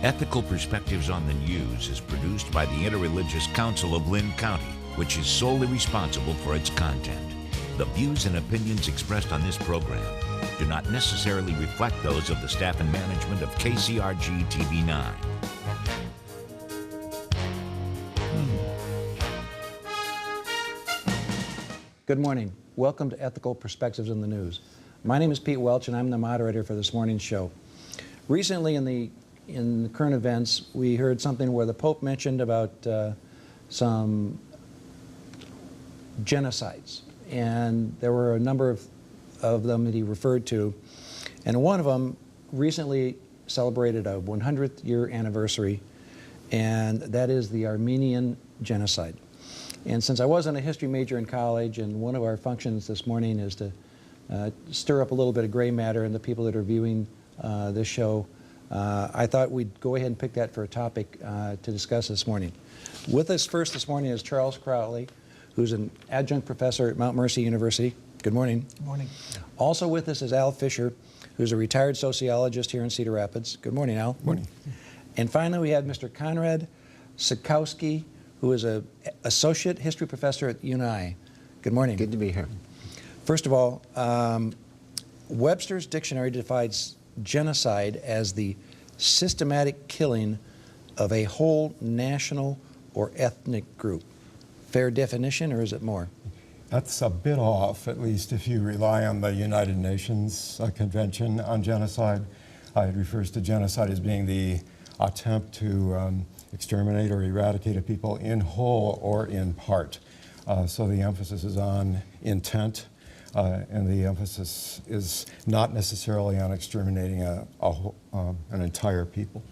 Ethical Perspectives on the News is produced by the Interreligious Council of Lynn County, which is solely responsible for its content. The views and opinions expressed on this program do not necessarily reflect those of the staff and management of KCRG TV9. Good morning. Welcome to Ethical Perspectives in the News. My name is Pete Welch, and I'm the moderator for this morning's show. Recently in the current events, we heard something where the Pope mentioned about some genocides, and there were a number of them that he referred to, and one of them recently celebrated a 100th year anniversary, and that is the Armenian Genocide. And since I wasn't a history major in college, and one of our functions this morning is to stir up a little bit of gray matter in the people that are viewing this show, I thought we'd go ahead and pick that for a topic to discuss this morning. With us first this morning is Charles Crawley, who's an adjunct professor at Mount Mercy University. Good morning. Good morning. Also with us is Al Fisher, who's a retired sociologist here in Cedar Rapids. Good morning, Al. Good morning. And finally, we have Mr. Konrad Sadkowski, who is an associate history professor at UNI. Good morning. Good to be here. First of all, Webster's dictionary defines genocide as the systematic killing of a whole national or ethnic group. Fair definition, or is it more? That's a bit off, at least if you rely on the United Nations Convention on Genocide. It refers to genocide as being the attempt to exterminate or eradicate a people in whole or in part. So the emphasis is on intent, and the emphasis is not necessarily on exterminating an entire people.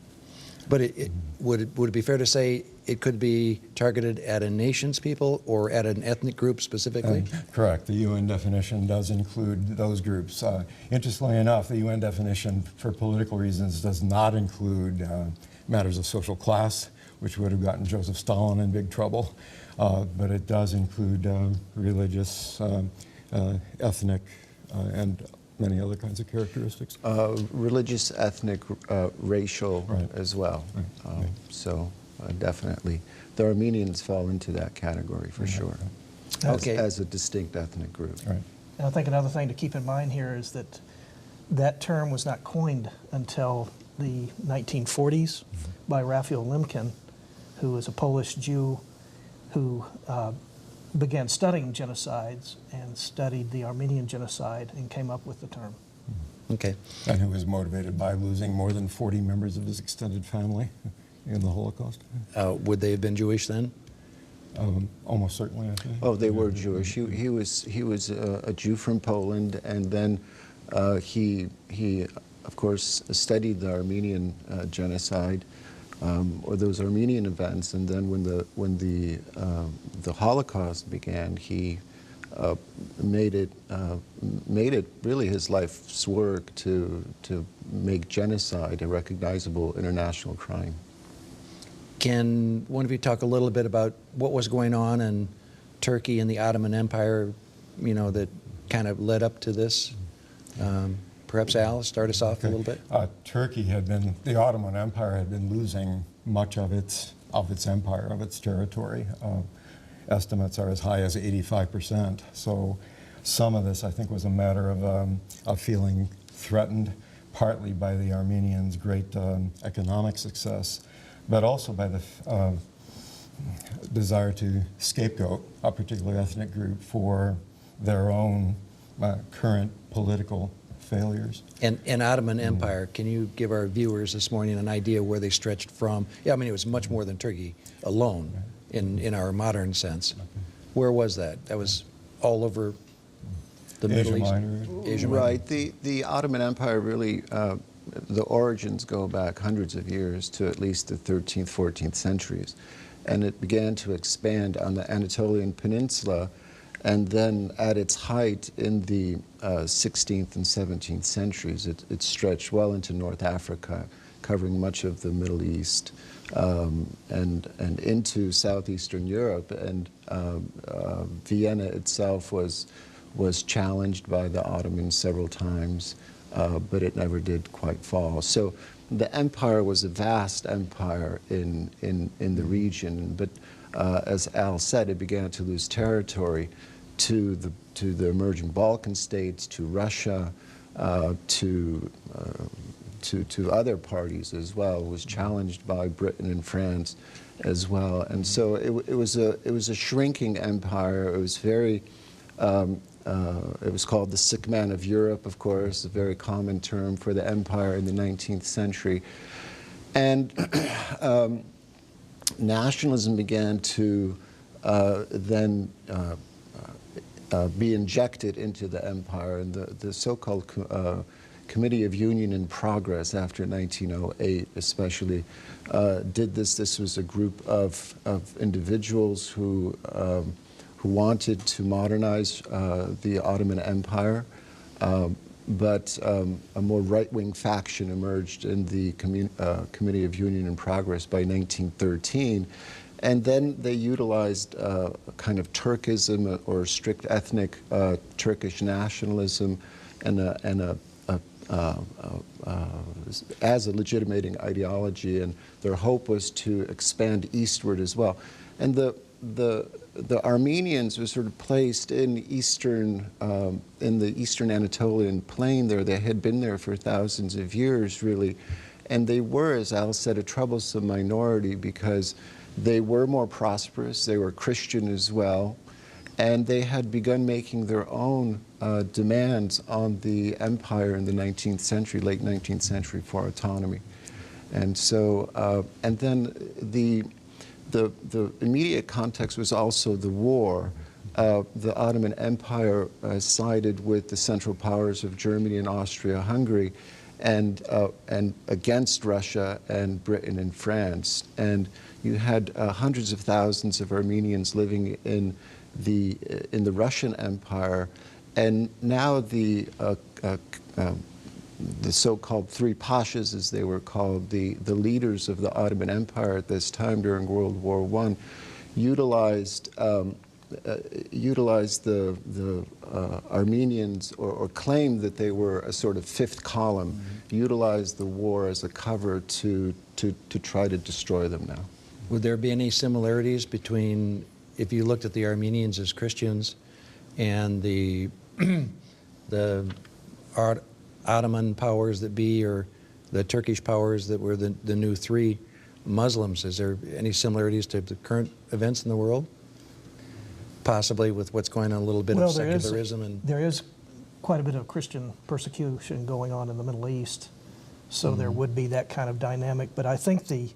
But would it be fair to say it could be targeted at a nation's people or at an ethnic group specifically? Correct. The UN definition does include those groups. Interestingly enough, the UN definition for political reasons does not include matters of social class, which would have gotten Joseph Stalin in big trouble, but it does include religious, ethnic, and many other kinds of characteristics. Religious, ethnic, racial Right. as well. Right. So definitely, the Armenians fall into that category for sure, Okay. as a distinct ethnic group. Right. And I think another thing to keep in mind here is that that term was not coined until the 1940s by Raphael Lemkin, who was a Polish Jew who began studying genocides and studied the Armenian Genocide and came up with the term. Okay. And who was motivated by losing more than 40 members of his extended family in the Holocaust. Would they have been Jewish then? Almost certainly, I think. Oh, they were Jewish. He was a Jew from Poland, and then he of course studied the Armenian genocide, or those Armenian events, and then when the Holocaust began, he made it really his life's work to make genocide a recognizable international crime. Can one of you talk a little bit about what was going on in Turkey and the Ottoman Empire, that kind of led up to this? Perhaps Al, start us off a little bit. The Ottoman Empire had been losing much of its empire, of its territory. Estimates are as high as 85%. So some of this, I think, was a matter of feeling threatened, partly by the Armenians' great economic success, but also by the desire to scapegoat a particular ethnic group for their own current political failures. And Ottoman Empire, can you give our viewers this morning an idea where they stretched from? Yeah, I mean, it was much more than Turkey alone in our modern sense. Where was that? That was all over the Middle East? Asia Minor. Right. The Ottoman Empire really, the origins go back hundreds of years to at least the 13th, 14th centuries. And it began to expand on the Anatolian Peninsula, and then at its height in the 16th and 17th centuries, it stretched well into North Africa, covering much of the Middle East, and into southeastern Europe. And Vienna itself was challenged by the Ottomans several times, but it never did quite fall. So the empire was a vast empire in the region, but as Al said, it began to lose territory to the emerging Balkan states, to Russia, to other parties as well. It was challenged by Britain and France as well, and so it was a shrinking empire. It was very it was called the sick man of Europe, of course, a very common term for the empire in the 19th century. And nationalism began to then be injected into the empire, and the so-called Committee of Union and Progress after 1908 especially did this. This was a group of individuals who wanted to modernize the Ottoman Empire, but a more right-wing faction emerged in the Committee of Union and Progress by 1913. And then they utilized kind of Turkism or strict ethnic Turkish nationalism as a legitimating ideology, and their hope was to expand eastward as well. And the Armenians were sort of placed in the eastern Anatolian plain there. They had been there for thousands of years, really, and they were, as Al said, a troublesome minority because they were more prosperous, they were Christian as well, and they had begun making their own demands on the empire in the 19th century, late 19th century, for autonomy. And so, and then the immediate context was also the war. The Ottoman Empire sided with the Central Powers of Germany and Austria-Hungary, and against Russia and Britain and France. And you had hundreds of thousands of Armenians living in the Russian Empire, and now the so-called three pashas, as they were called, the leaders of the Ottoman Empire at this time during World War I, utilized the Armenians, or claimed that they were a sort of fifth column, utilized the war as a cover to try to destroy them now. Would there be any similarities between, if you looked at the Armenians as Christians and the Ottoman powers that be, or the Turkish powers that were the new three Muslims? Is there any similarities to the current events in the world? Possibly with what's going on, a little bit of secularism? There is quite a bit of Christian persecution going on in the Middle East, so there would be that kind of dynamic. But I think the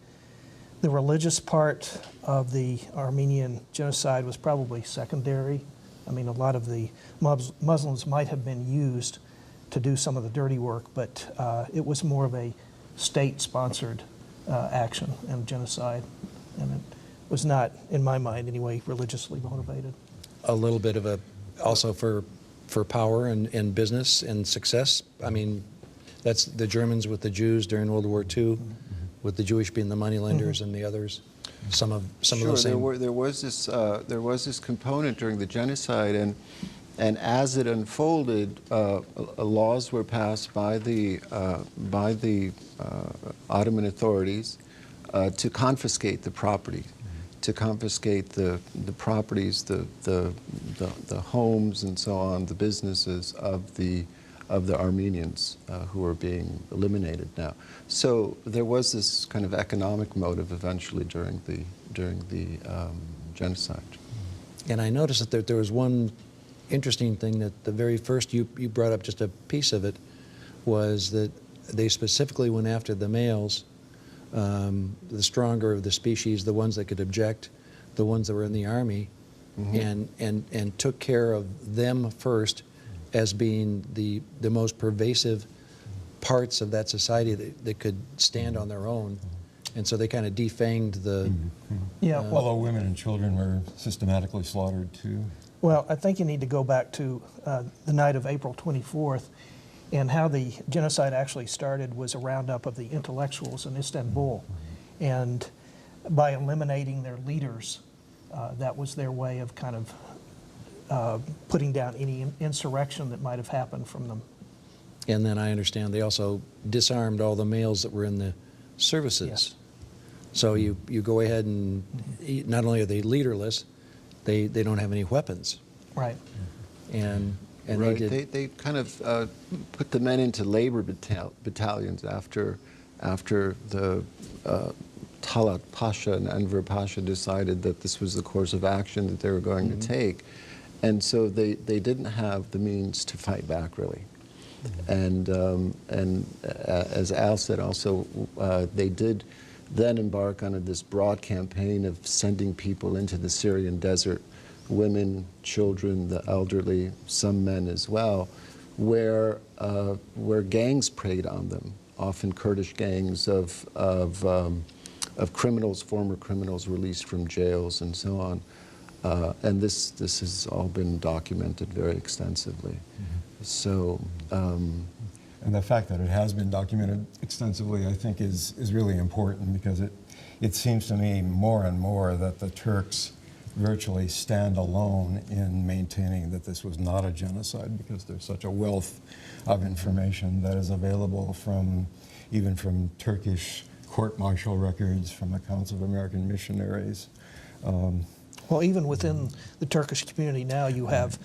religious part of the Armenian genocide was probably secondary. I mean, a lot of the Muslims might have been used to do some of the dirty work, but it was more of a state-sponsored action and genocide, and it was not, in my mind anyway, religiously motivated. A little bit of also for power and business and success. I mean, that's the Germans with the Jews during World War II, with the Jewish being the moneylenders and the others. Some of the same. There was this component during the genocide, and as it unfolded, laws were passed by the Ottoman authorities to confiscate the property, to confiscate the properties, the homes and so on, the businesses of the Armenians who were being eliminated now. So there was this kind of economic motive eventually during the genocide. And I noticed that there was one interesting thing, that the very first, you brought up just a piece of it, was that they specifically went after the males, the stronger of the species, the ones that could object, the ones that were in the army, and took care of them first as being the most pervasive parts of that society that could stand on their own. And so they kind of defanged the... Although women and children were systematically slaughtered too. Well, I think you need to go back to the night of April 24th, and how the genocide actually started was a roundup of the intellectuals in Istanbul. And by eliminating their leaders, that was their way of kind of putting down any insurrection that might have happened from And then I understand they also disarmed all the males that were in the services. Yes. So you go ahead and not only are they leaderless, they don't have any weapons. Right. And Right. they did. They kind of put the men into labor battalions after the Talat Pasha and Enver Pasha decided that this was the course of action that they were going to take. And so they didn't have the means to fight back, really. And as Al said also, they did then embark on this broad campaign of sending people into the Syrian desert, women, children, the elderly, some men as well, where gangs preyed on them, often Kurdish gangs of criminals, former criminals released from jails and so on. And this has all been documented very extensively. So, and the fact that it has been documented extensively, I think, is really important, because it seems to me more and more that the Turks virtually stand alone in maintaining that this was not a genocide, because there's such a wealth of information that is available even from Turkish court-martial records, from accounts of American missionaries. Well, even within the Turkish community now, you have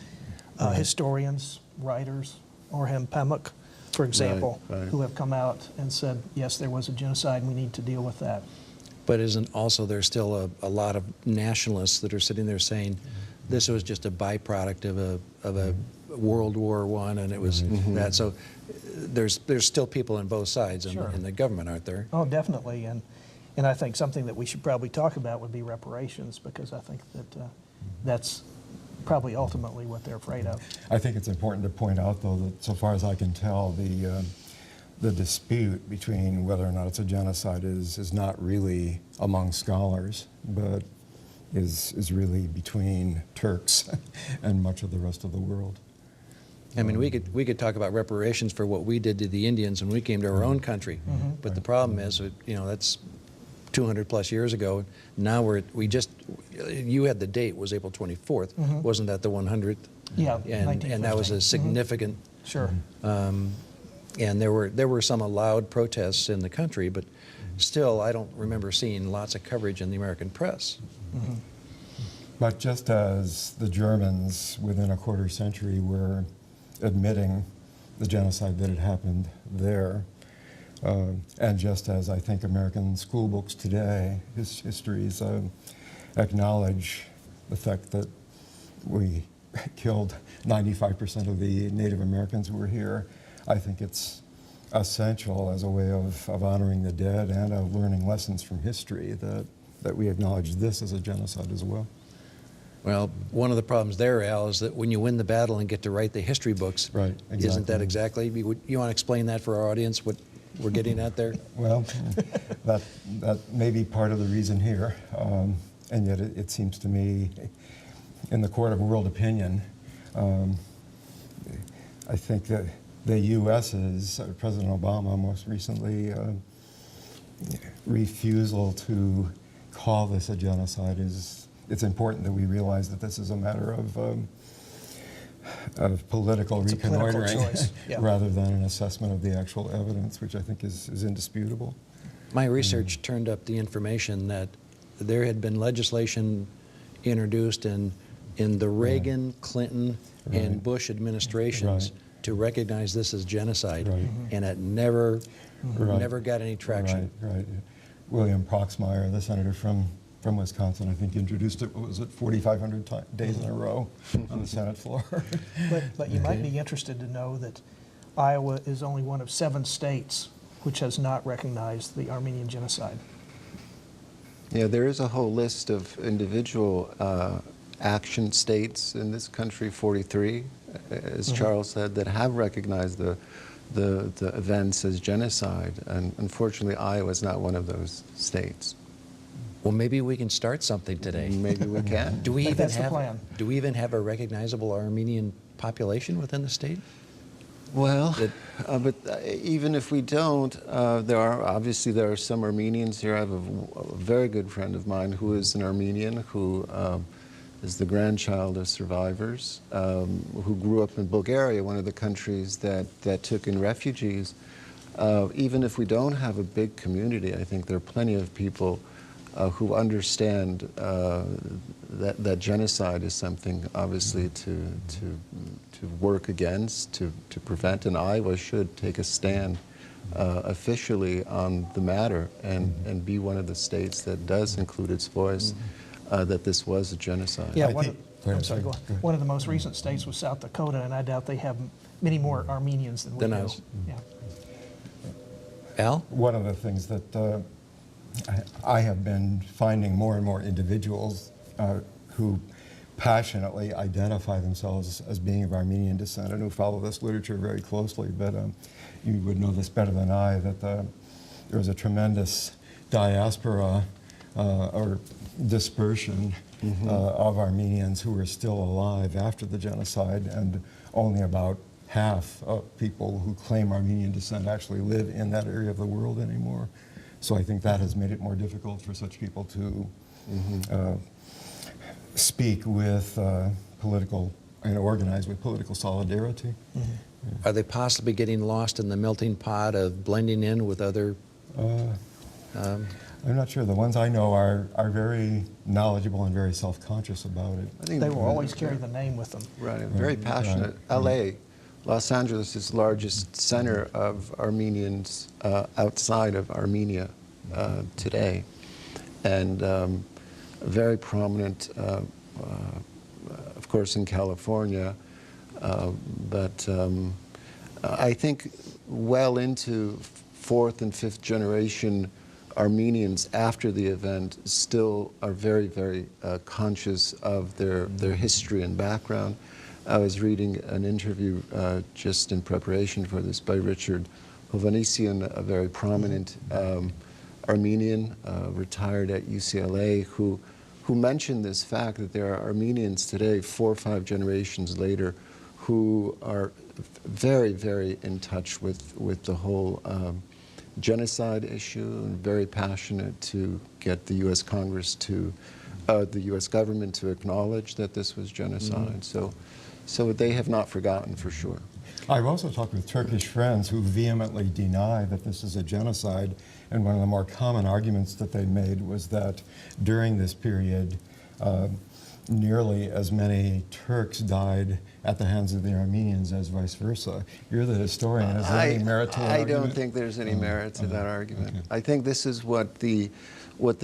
historians, writers, Orhan Pamuk, for example, right. who have come out and said, yes, there was a genocide and we need to deal with that. But isn't also there's still a lot of nationalists that are sitting there saying this was just a byproduct of a World War I, and it was that. So there's still people on both sides in the government, aren't there? Oh, definitely. And I think something that we should probably talk about would be reparations, because I think that that's probably ultimately what they're afraid of. I think it's important to point out, though, that so far as I can tell, the dispute between whether or not it's a genocide is not really among scholars, but is really between Turks and much of the rest of the world. I mean, we could talk about reparations for what we did to the Indians when we came to our own country, but the problem is, that's 200 plus years ago. Now you had the date was April 24th. Wasn't that the 100th? Yeah, and that was a significant. Sure. And there were some allowed protests in the country, but still, I don't remember seeing lots of coverage in the American press. But just as the Germans, within a quarter century, were admitting the genocide that had happened there, and just as I think American school books today, histories, acknowledge the fact that we killed 95% of the Native Americans who were here, I think it's essential as a way of honoring the dead and of learning lessons from history that we acknowledge this as a genocide as well. Well, one of the problems there, Al, is that when you win the battle and get to write the history books, right, exactly. Isn't that exactly? You want to explain that for our audience, what we're getting at there? Well, that may be part of the reason here, and yet it seems to me, in the court of world opinion, I think that the U.S.'s, President Obama most recently, refusal to call this a genocide it's important that we realize that this is a matter of political reconnoitering rather than an assessment of the actual evidence, which I think is indisputable. My research turned up the information that there had been legislation introduced in the Reagan, Clinton, and Bush administrations to recognize this as genocide, and it never got any traction. Right. William Proxmire, the senator from Wisconsin, I think introduced it, 4,500 days in a row on the Senate floor. But you might be interested to know that Iowa is only one of 7 states which has not recognized the Armenian Genocide. Yeah, there is a whole list of individual action states in this country, 43, as Charles said, that have recognized the events as genocide. And unfortunately, Iowa is not one of those states. Well, maybe we can start something today. Maybe we can. Do we even that's the have plan. Do we even have a recognizable Armenian population within the state? Well, but even if we don't, there are some Armenians here. I have a very good friend of mine who is an Armenian who is the grandchild of survivors who grew up in Bulgaria, one of the countries that took in refugees. Even if we don't have a big community, I think there are plenty of people who understand that genocide is something obviously to work against, to prevent, and Iowa should take a stand officially on the matter and be one of the states that does include its voice that this was a genocide. Yeah, I'm sorry, go ahead. one of the most recent states was South Dakota, and I doubt they have many more Armenians than we do. us. Yeah. Al? One of the things that I have been finding more and more individuals who passionately identify themselves as being of Armenian descent and who follow this literature very closely, but you would know this better than I, that there was a tremendous diaspora or dispersion of Armenians who were still alive after the genocide, and only about half of people who claim Armenian descent actually live in that area of the world anymore. So I think that has made it more difficult for such people to speak with political and organize with political solidarity. Are they possibly getting lost in the melting pot of blending in with other? I'm not sure. The ones I know are very knowledgeable and very self-conscious about it. I think They will always carry the name with them. Right, very passionate. LA, Los Angeles is the largest center of Armenians outside of Armenia today, and very prominent, of course, in California, but I think well into fourth and fifth generation Armenians after the event still are very, very conscious of their history and background. I was reading an interview just in preparation for this by Richard Hovhannisyan, a very prominent Armenian, retired at UCLA, who mentioned this fact that there are Armenians today, 4 or 5 generations later, who are very, very in touch with the whole genocide issue and very passionate to get the U.S. Congress to, the U.S. government to acknowledge that this was genocide. So they have not forgotten for sure. I've also talked with Turkish friends who vehemently deny that this is a genocide, and one of the more common arguments that they made was that during this period, nearly as many Turks died at the hands of the Armenians as vice versa. You're the historian. Is there any merit to that I argument? don't think there's any merit to that argument. Okay. I think this is what the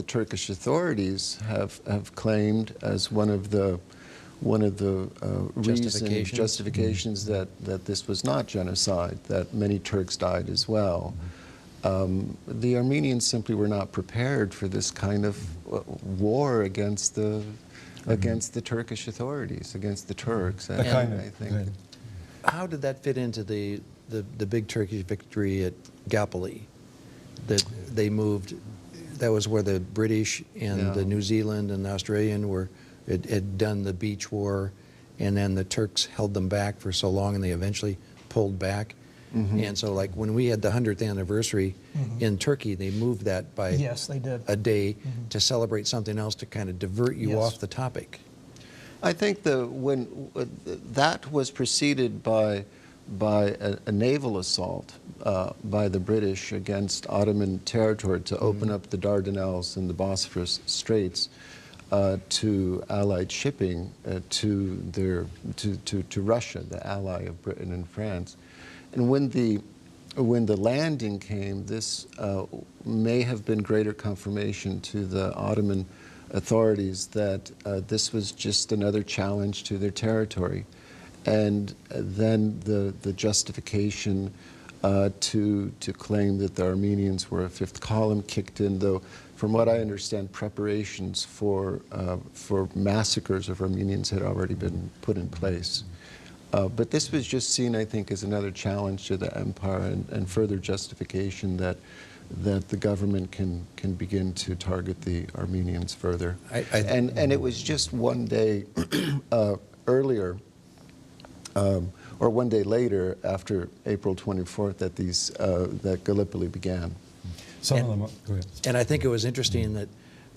Turkish authorities have claimed as one of the justifications that this was not genocide, that many Turks died as well. The Armenians simply were not prepared for this kind of war against the Turkish authorities, against the Turks. And I think. How did that fit into the big Turkish victory at Gallipoli? That they moved, that was where the British and the New Zealand and the Australian had done the beach war, and then the Turks held them back for so long and they eventually pulled back. And so like when we had the 100th anniversary in Turkey, they moved that by Yes, they did. a day to celebrate something else to kind of divert you Yes. off the topic. I think that was preceded by a naval assault by the British against Ottoman territory to open up the Dardanelles and the Bosphorus Straits to Allied shipping to Russia, the ally of Britain and France. And when the landing came, this may have been greater confirmation to the Ottoman authorities that this was just another challenge to their territory. And then the justification to claim that the Armenians were a fifth column kicked in, though from what I understand, preparations for massacres of Armenians had already been put in place. But this was just seen, I think, as another challenge to the empire and further justification that the government can begin to target the Armenians further. And it was just one day earlier, or one day later, after April 24th, that that Gallipoli began. Some of them. Go ahead. And I think it was interesting that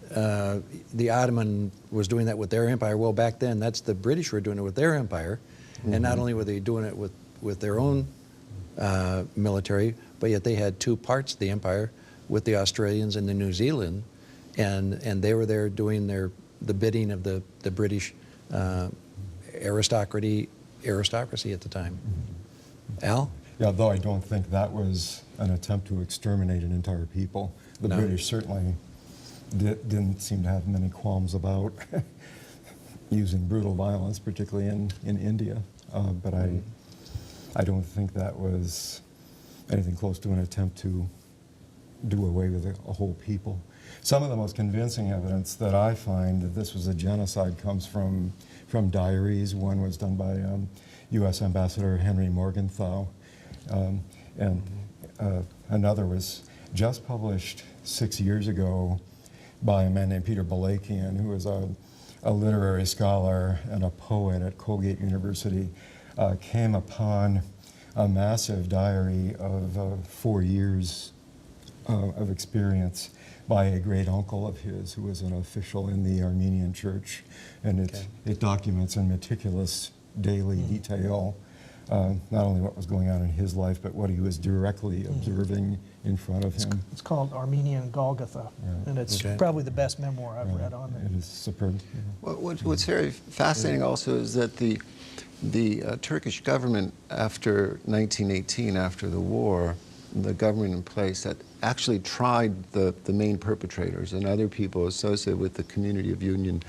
the Ottoman was doing that with their empire. Well, back then, that's the British were doing it with their empire. And not only were they doing it with their own military, but yet they had two parts of the empire with the Australians and the New Zealand. And they were there doing the bidding of the British aristocracy at the time. Al? Yeah, though I don't think that was an attempt to exterminate an entire people. The No. British certainly didn't seem to have many qualms about using brutal violence, particularly in India. But I don't think that was anything close to an attempt to do away with a whole people. Some of the most convincing evidence that I find that this was a genocide comes from diaries. One was done by U.S. Ambassador Henry Morgenthau, and another was just published 6 years ago by a man named Peter Balakian, who was a literary scholar and a poet at Colgate University, came upon a massive diary of 4 years of experience by a great uncle of his who was an official in the Armenian church. And it documents in meticulous daily detail not only what was going on in his life, but what he was directly observing in front of him. It's called Armenian Golgotha, and it's probably the best memoir I've read on it. It is superb. Well, what's very fascinating also is that the Turkish government after 1918, after the war, the government in place that actually tried the main perpetrators and other people associated with the Community of Union,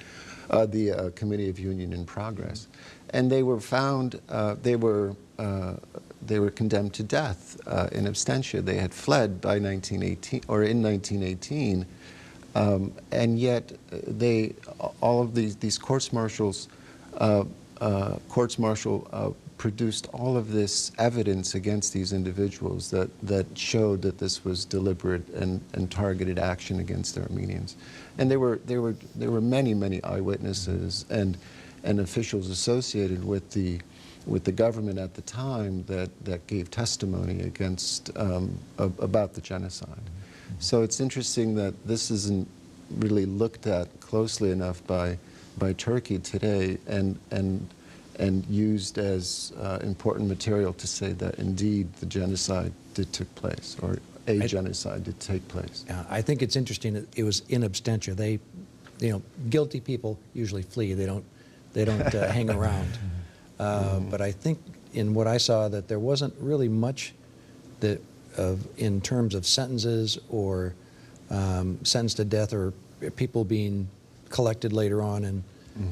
the Committee of Union in Progress, and they were found. They were condemned to death in absentia. They had fled by 1918 or in 1918, and yet all of these courts-martial produced all of this evidence against these individuals that showed that this was deliberate and targeted action against the Armenians. And there were many eyewitnesses and officials associated with the government at the time that gave testimony against about the genocide. So it's interesting that this isn't really looked at closely enough by Turkey today and used as important material to say that indeed the genocide did take place, or genocide did take place. I think it's interesting that it was in absentia. They, guilty people usually flee. They don't hang around. But I think in what I saw that there wasn't really much in terms of sentences or sentenced to death or people being collected later on and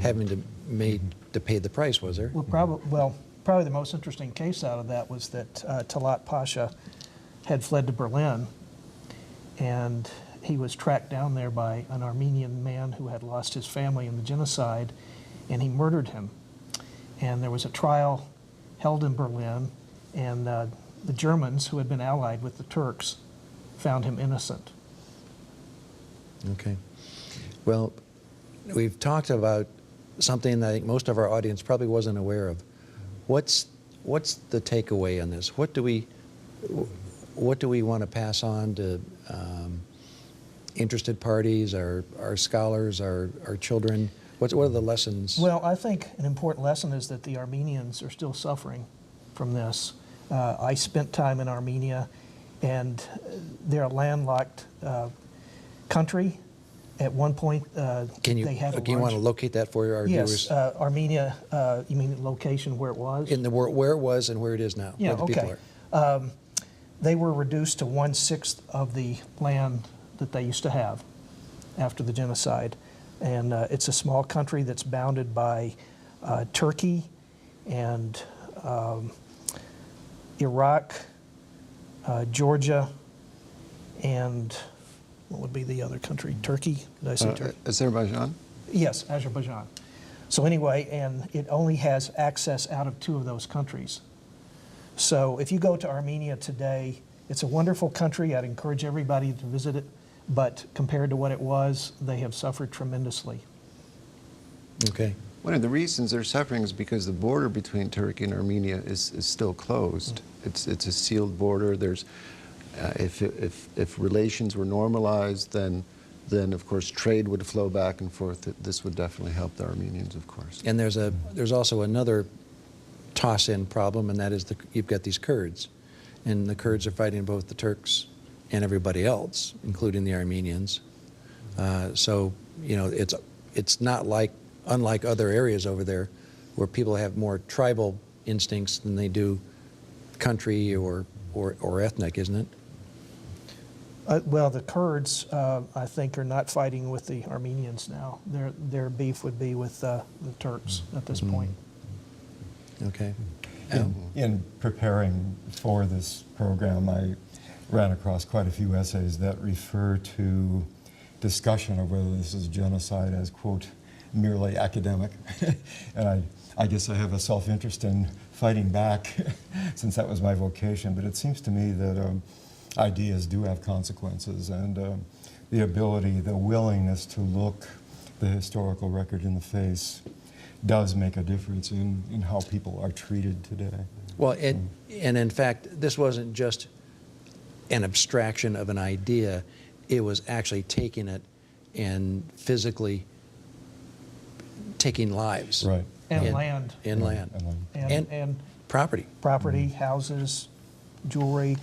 having to pay the price, was there? Well, probably the most interesting case out of that was that Talat Pasha had fled to Berlin, and he was tracked down there by an Armenian man who had lost his family in the genocide, and he murdered him. And there was a trial held in Berlin, and the Germans, who had been allied with the Turks, found him innocent. Okay. Well, we've talked about something that I think most of our audience probably wasn't aware of. What's the takeaway on this? What do we want to pass on to interested parties, our scholars, our children? What are the lessons? Well, I think an important lesson is that the Armenians are still suffering from this. I spent time in Armenia, and they're a landlocked country. At one point, they had a do you want to locate that for our viewers? Yes, Armenia, you mean the location where it was? In the where it was and where it is now, Yeah, where the people okay. are. They were reduced to 1/6 of the land that they used to have after the genocide. And it's a small country that's bounded by Turkey and Iraq, Georgia, and what would be the other country? Turkey? Did I say Turkey? Azerbaijan? Yes, Azerbaijan. So anyway, and it only has access out of 2 of those countries. So if you go to Armenia today, it's a wonderful country. I'd encourage everybody to visit it. But compared to what it was, they have suffered tremendously. Okay. One of the reasons they're suffering is because the border between Turkey and Armenia is still closed. It's a sealed border. There's if relations were normalized, then then of course trade would flow back and forth. This would definitely help the Armenians, of course. And there's also another toss-in problem, and that is you've got these Kurds. And the Kurds are fighting both the Turks and everybody else, including the Armenians. So, you know, it's not unlike other areas over there where people have more tribal instincts than they do country or ethnic, isn't it? Well, the Kurds, I think, are not fighting with the Armenians now. Their beef would be with the Turks at this point. Okay. In preparing for this program, I ran across quite a few essays that refer to discussion of whether this is genocide as, quote, merely academic. And I guess I have a self-interest in fighting back since that was my vocation, but it seems to me that ideas do have consequences, and the ability, the willingness to look the historical record in the face does make a difference in how people are treated today. Well, and in fact, this wasn't just an abstraction of an idea. It was actually taking it and physically taking lives. Right. And land. And land. And property. Property, houses, jewelry,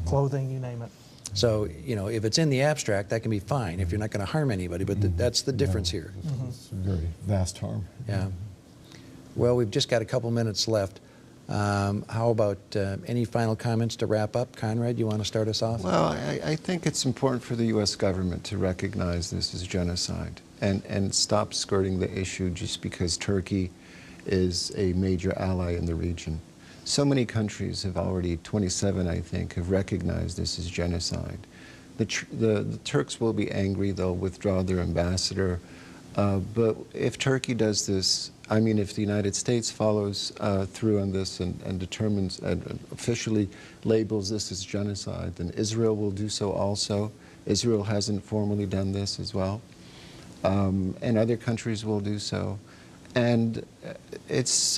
clothing, you name it. So, you know, if it's in the abstract, that can be fine if you're not going to harm anybody, but that's the difference here. It's very vast harm. Yeah. Well, we've just got a couple minutes left. How about any final comments to wrap up? Konrad, you want to start us off? Well, I think it's important for the U.S. government to recognize this as genocide and stop skirting the issue just because Turkey is a major ally in the region. So many countries have already, 27 I think, have recognized this as genocide. The Turks will be angry, they'll withdraw their ambassador, but if Turkey does this, I mean, if the United States follows through on this and determines and officially labels this as genocide, then Israel will do so also. Israel hasn't formally done this as well, and other countries will do so. And it's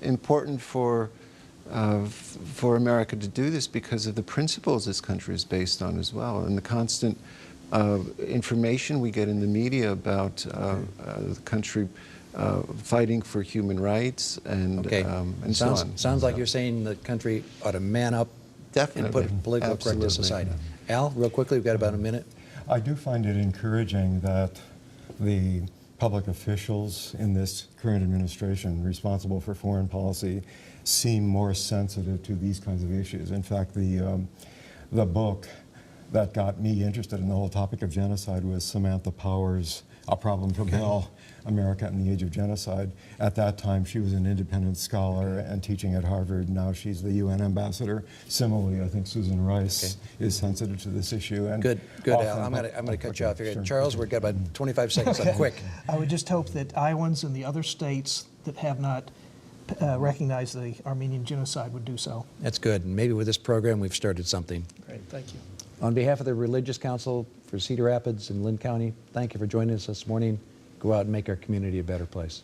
important for America to do this because of the principles this country is based on as well, and the constant information we get in the media about the country fighting for human rights and so on. Sounds like you're saying the country ought to man up and put political correctness aside. Al, real quickly, we've got about a minute. I do find it encouraging that the public officials in this current administration responsible for foreign policy seem more sensitive to these kinds of issues. In fact, the book that got me interested in the whole topic of genocide was Samantha Power's A Problem for Bell, America in the Age of Genocide. At that time, she was an independent scholar and teaching at Harvard. Now she's the UN ambassador. Similarly, I think Susan Rice is sensitive to this issue. And good, Al. I'm going to cut you off here. Sure. Charles, we've got about 25 seconds left. Quick. I would just hope that Iowans and the other states that have not recognized the Armenian Genocide would do so. That's good. And maybe with this program, we've started something. Great, thank you. On behalf of the Religious Council for Cedar Rapids and Lynn County, thank you for joining us this morning. Go out and make our community a better place.